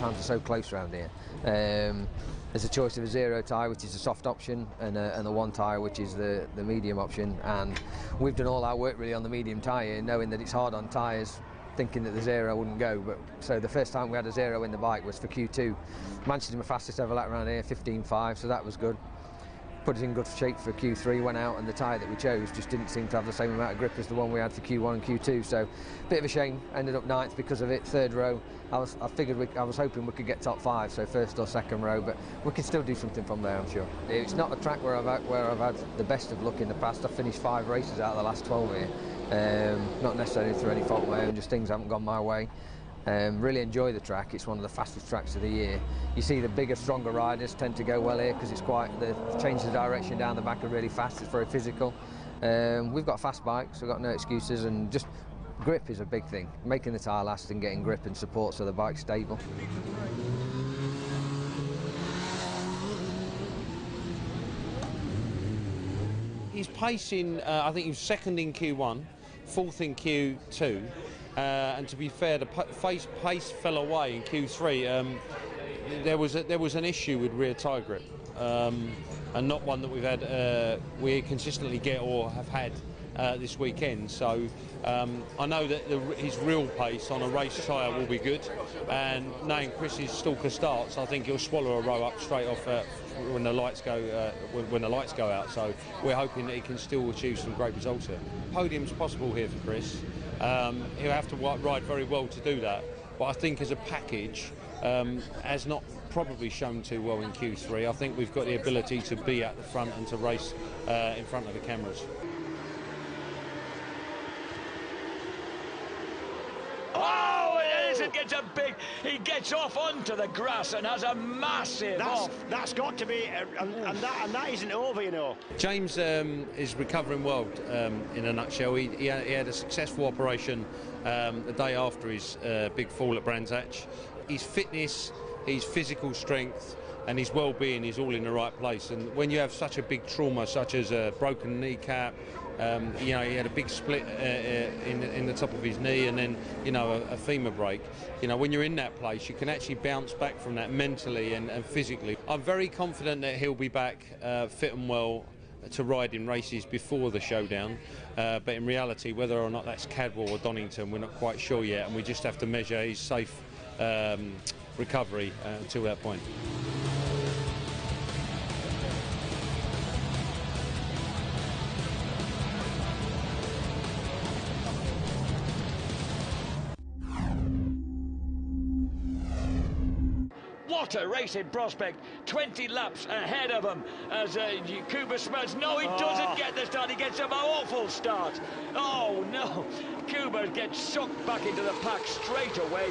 times are so close around here. There's a choice of a zero tyre, which is a soft option, and a one tyre, which is the medium option. And we've done all our work really on the medium tyre, knowing that it's hard on tyres, thinking that the zero wouldn't go. But so the first time we had a zero in the bike was for Q2. Managed to do my fastest ever lap around here, 15.5, so that was good. Put us in good shape for Q3, went out, and the tyre that we chose just didn't seem to have the same amount of grip as the one we had for Q1 and Q2, so bit of a shame. Ended up 9th because of it, 3rd row. I was hoping we could get top 5, so 1st or 2nd row, but we can still do something from there, I'm sure. It's not a track where I've had the best of luck in the past. I've finished 5 races out of the last 12 here, not necessarily through any fault of my own, just things haven't gone my way. Really enjoy the track. It's one of the fastest tracks of the year. You see the bigger, stronger riders tend to go well here because it's quite, the change of direction down the back are really fast. It's very physical. We've got fast bikes, we've got no excuses, and just grip is a big thing. Making the tyre last and getting grip and support so the bike's stable. He's pacing, I think he was 2nd in Q1, 4th in Q2. And to be fair, the pace fell away in Q3. There was an issue with rear tyre grip, and not one that we consistently get or have had this weekend. So I know that his real pace on a race tyre will be good, and knowing Chris's stalker starts, I think he'll swallow a row up straight off when the lights go out. So we're hoping that he can still achieve some great results here. Podium's possible here for Chris. He'll have to ride very well to do that, but I think as a package, has not probably shown too well in Q3. I think we've got the ability to be at the front and to race in front of the cameras. He gets off onto the grass and has a massive off. That's got to be, and that isn't over, you know. James is recovering well, in a nutshell. He had a successful operation the day after his big fall at Brands Hatch. His fitness, his physical strength, and his well-being is all in the right place. And when you have such a big trauma, such as a broken kneecap, you know, he had a big split in the top of his knee, and then, you know, a femur break. You know, when you're in that place, you can actually bounce back from that mentally and physically. I'm very confident that he'll be back fit and well to ride in races before the showdown, but in reality, whether or not that's Cadwell or Donington, we're not quite sure yet, and we just have to measure his safe recovery until that point. What a racing prospect, 20 laps ahead of him as Kuba Smuts. No, he doesn't get the start, he gets an awful start. Oh no, Kuba gets sucked back into the pack straight away.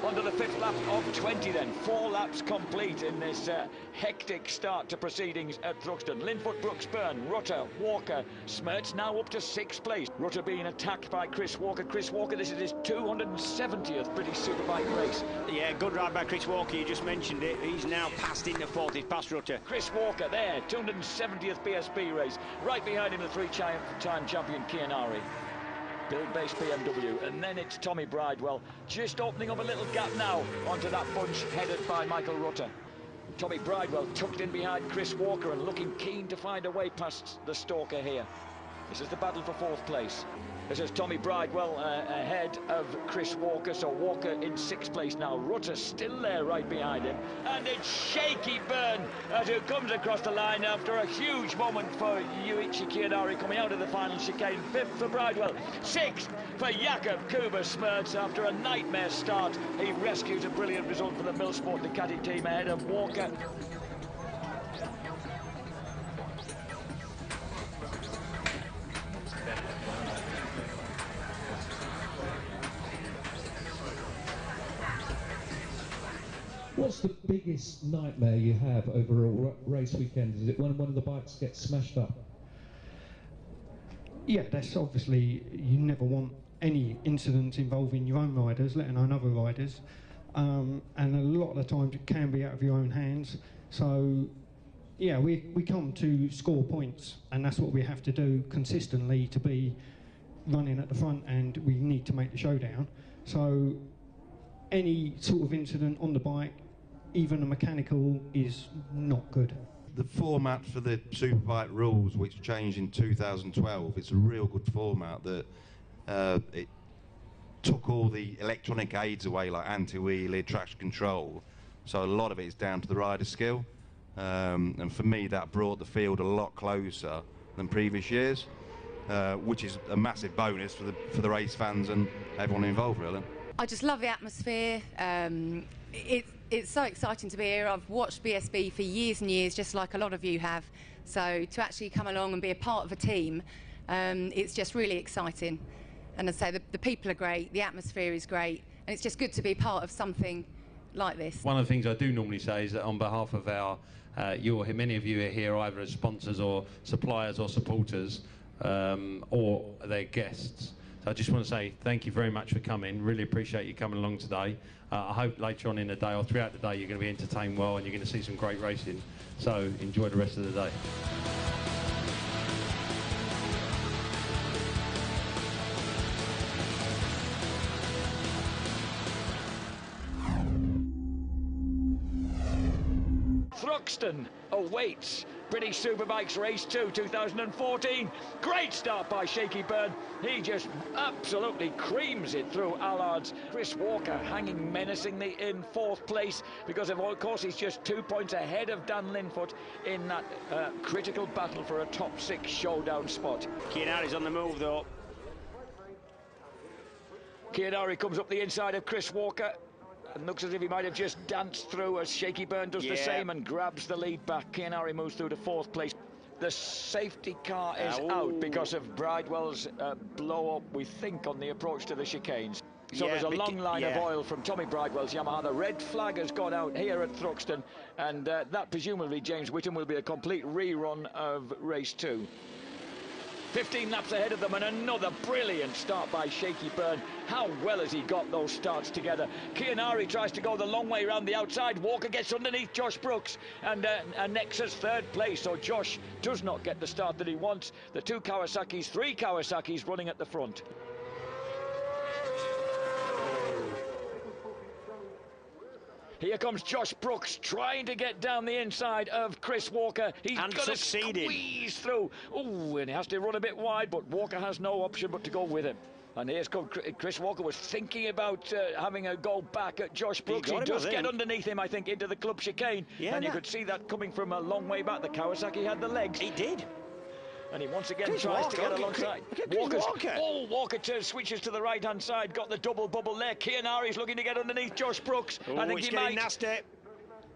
Onto the 5th lap of 20 then. 4 laps complete in this hectic start to proceedings at Thruxton. Linfoot, Brooks, Byrne, Rutter, Walker, Smertz now up to 6th place. Rutter being attacked by Chris Walker. Chris Walker, this is his 270th British Superbike race. Yeah, good ride by Chris Walker, you just mentioned it. He's now passed into 4th, he's past Rutter. Chris Walker there, 270th BSB race. Right behind him the 3-time champion Chianari. Build-based BMW, and then it's Tommy Bridewell just opening up a little gap now onto that bunch headed by Michael Rutter. Tommy Bridewell tucked in behind Chris Walker and looking keen to find a way past the stalker here. This is the battle for 4th place. This is Tommy Bridewell ahead of Chris Walker, so Walker in 6th place now. Rutter still there right behind him, and it's Shaky Byrne as who comes across the line after a huge moment for Yuichi Chianari coming out of the final chicane. 5th for Bridewell, 6th for Jakob Kuba Smertz. After a nightmare start, he rescues a brilliant result for the Millsport Ducati team ahead of Walker. What's the biggest nightmare you have over a race weekend? Is it when one of the bikes gets smashed up? Yeah, that's obviously, you never want any incidents involving your own riders, let alone other riders. And a lot of the times it can be out of your own hands. So, yeah, we come to score points, and that's what we have to do consistently to be running at the front, and we need to make the showdown. So, any sort of incident on the bike, even a mechanical, is not good. The format for the Superbike rules, which changed in 2012, it's a real good format that it took all the electronic aids away, like anti-wheelie, traction control. So a lot of it is down to the rider's skill. And for me, that brought the field a lot closer than previous years, which is a massive bonus for the race fans and everyone involved, really. I just love the atmosphere. It's so exciting to be here. I've watched BSB for years and years, just like a lot of you have. So to actually come along and be a part of a team, it's just really exciting. And as I say, the people are great, the atmosphere is great, and it's just good to be part of something like this. One of the things I do normally say is that on behalf of our, many of you are here either as sponsors or suppliers or supporters, or their guests. So I just want to say thank you very much for coming. Really appreciate you coming along today. I hope later on in the day or throughout the day you're going to be entertained well and you're going to see some great racing. So enjoy the rest of the day. Thruxton awaits British Superbikes Race 2 2014. Great start by Shaky Byrne. He just absolutely creams it through Allard's. Chris Walker hanging menacingly in 4th place because of course he's just 2 points ahead of Dan Linfoot in that critical battle for a top 6 showdown spot. Chianari's on the move though. Chianari comes up the inside of Chris Walker and looks as if he might have just danced through as Shaky Byrne does the same and grabs the lead back. Chianari moves through to 4th place. The safety car is out because of Bridewell's blow-up, we think, on the approach to the chicanes. So there's a long line of oil from Tommy Bridewell's Yamaha. The red flag has gone out here at Thruxton, and that presumably, James Whittam, will be a complete rerun of race 2. 15 laps ahead of them, and another brilliant start by Shaky Byrne. How well has he got those starts together? Chianari tries to go the long way around the outside. Walker gets underneath Josh Brooks, and Nexa's 3rd place. So Josh does not get the start that he wants. The 2 Kawasaki's, 3 Kawasaki's running at the front. Here comes Josh Brooks trying to get down the inside of Chris Walker. He's going to squeeze through. Oh, and he has to run a bit wide, but Walker has no option but to go with him. And here's Chris Walker was thinking about having a go back at Josh Brooks. He does get underneath him, I think, into the club chicane. And you could see that coming from a long way back. The Kawasaki had the legs. He did. And he once again tries to get alongside. Walker switches to the right-hand side, got the double bubble there. Chianari's looking to get underneath Josh Brooks. I think he might. Nasty.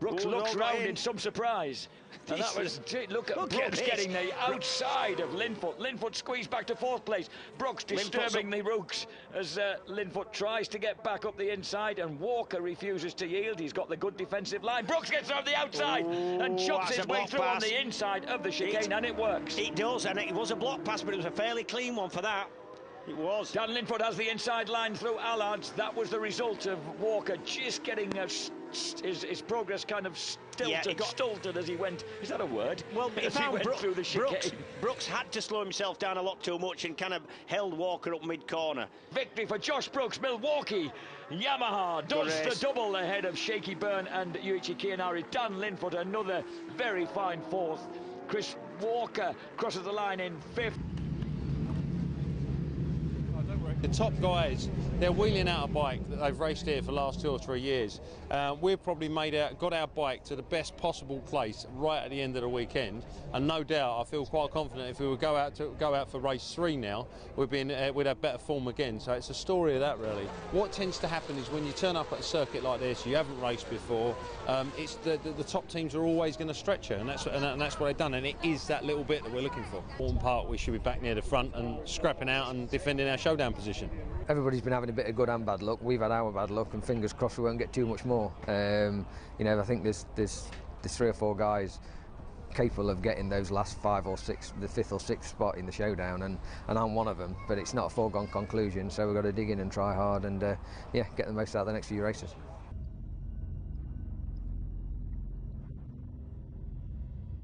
Brooks looks round in some surprise. And that was, look at Brooks getting the outside of Linfoot. Linfoot squeezed back to 4th place. Brooks disturbing the Rooks as Linfoot tries to get back up the inside, and Walker refuses to yield. He's got the good defensive line. Brooks gets on the outside and chops his way through on the inside of the chicane, and it works. It does, and it was a block pass, but it was a fairly clean one for that. It was. Dan Linfoot has the inside line through Allard's. That was the result of Walker just getting his progress kind of stulted as he went. Is that a word? Well, as he went through the chicane. Brooks had to slow himself down a lot too much and kind of held Walker up mid-corner. Victory for Josh Brooks. Milwaukee Yamaha does the double ahead of Shaky Byrne and Yuichi Chianari. Dan Linfoot, another very fine 4th. Chris Walker crosses the line in 5th. The top guys, they're wheeling out a bike that they've raced here for the last 2 or 3 years. We've probably got our bike to the best possible place right at the end of the weekend, and no doubt I feel quite confident if we would go out for race 3 now, we'd have better form again. So it's a story of that, really. What tends to happen is when you turn up at a circuit like this, you haven't raced before, it's the top teams are always going to stretch you, and that's what they've done, and it is that little bit that we're looking for. Important part, we should be back near the front and scrapping out and defending our showdown position. Everybody's been having a bit of good and bad luck. We've had our bad luck, and fingers crossed we won't get too much more. You know, I think there's 3 or 4 guys capable of getting those last 5 or 6, the 5th or 6th spot in the showdown, and I'm one of them. But it's not a foregone conclusion, so we've got to dig in and try hard and get the most out of the next few races.